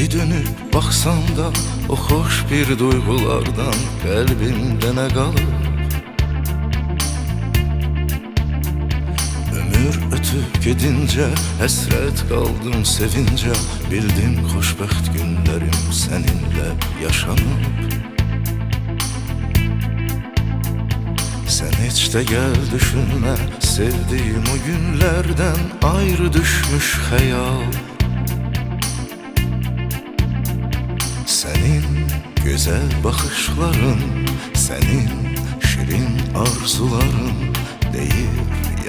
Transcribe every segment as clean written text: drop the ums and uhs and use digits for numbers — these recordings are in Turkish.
İndi dönüp baxsam da o xoş bir duyğulardan qəlbimdə nə qalıb? Ömür ötüb gedincə həsrət qaldım sevincə, bildim xoşbəxt günlərim səninlə yaşanıb. Sen heç de gel düşünme, sevdiğim o günlerden ayrı düşmüş hayal. Senin güzel bakışların, senin şirin arzuların deyir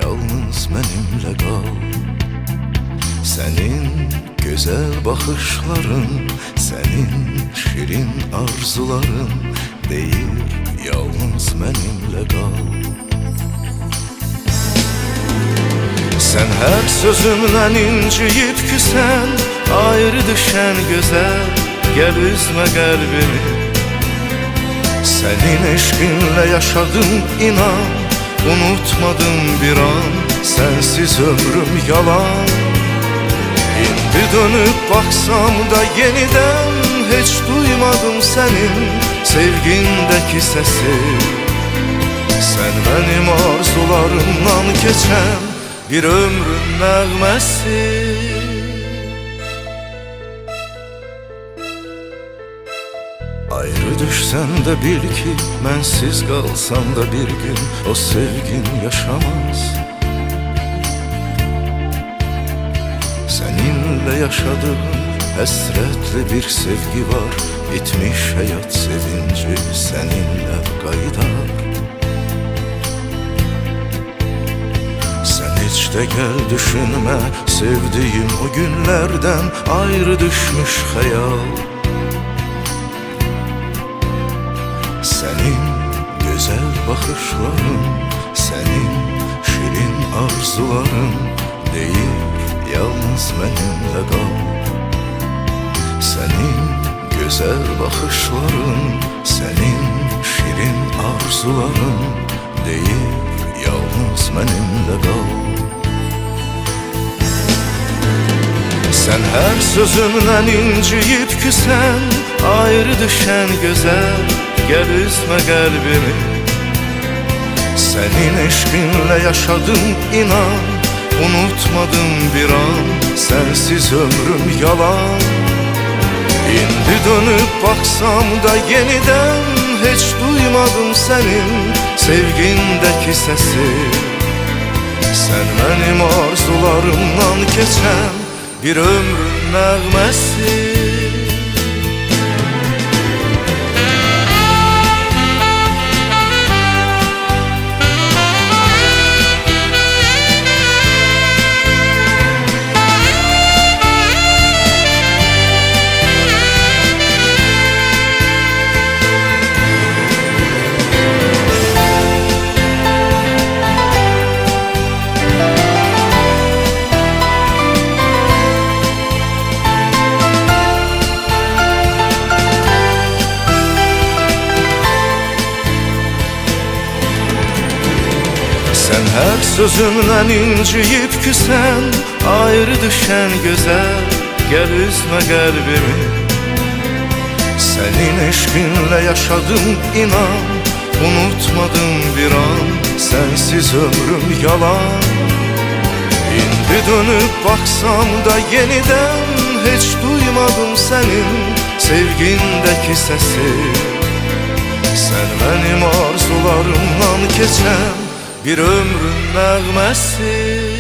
yalnız benimle kal. Senin güzel bakışların, senin şirin arzuların deyir yalnız benimle kal. Sen her sözümle inciyip küsen, ayrı düşen güzel, gel üzme kalbimi. Senin eşkinle yaşadım inan, unutmadım bir an, sensiz ömrüm yalan. İndi dönüp baksam da yeniden hiç duymadım senin sevgindeki sesi. Sen benim arzularımdan geçen bir ömrün nəğməsi. Ayrı düşsen de bil ki mənsiz kalsam da bir gün o sevgin yaşamaz. Seninle yaşadığım həsrətli bir sevgi var, bitmiş hayat sevinci seninle qaydar. Sen hiç de gel düşünme, sevdiğim o günlerden ayrı düşmüş hayal. Senin güzel bakışların, senin şirin arzuların değil yalnız benimle kal. Senin güzel bakışların, senin şirin arzuların değil yalnız benimle kal. Sen her sözümle inciyip küsen, ayrı düşen güzel, gel üzme kalbimi. Senin eşkinle yaşadım inan, unutmadım bir an, sensiz ömrüm yalan. İndi dönüp baksam da yeniden hiç duymadım senin sevgindeki sesi. Sen benim arzularımdan geçen bir ömrün nəğməsi. Sen her sözümle inciyip küsen, ayrı düşen güzel, gel üzme kalbimi. Senin eşkinle yaşadım inan, unutmadım bir an, sensiz ömrüm yalan. İndi dönüp baksam da yeniden hiç duymadım senin sevgindeki sesi. Sen benim arzularımdan geçen bir ömrün nəğməsi.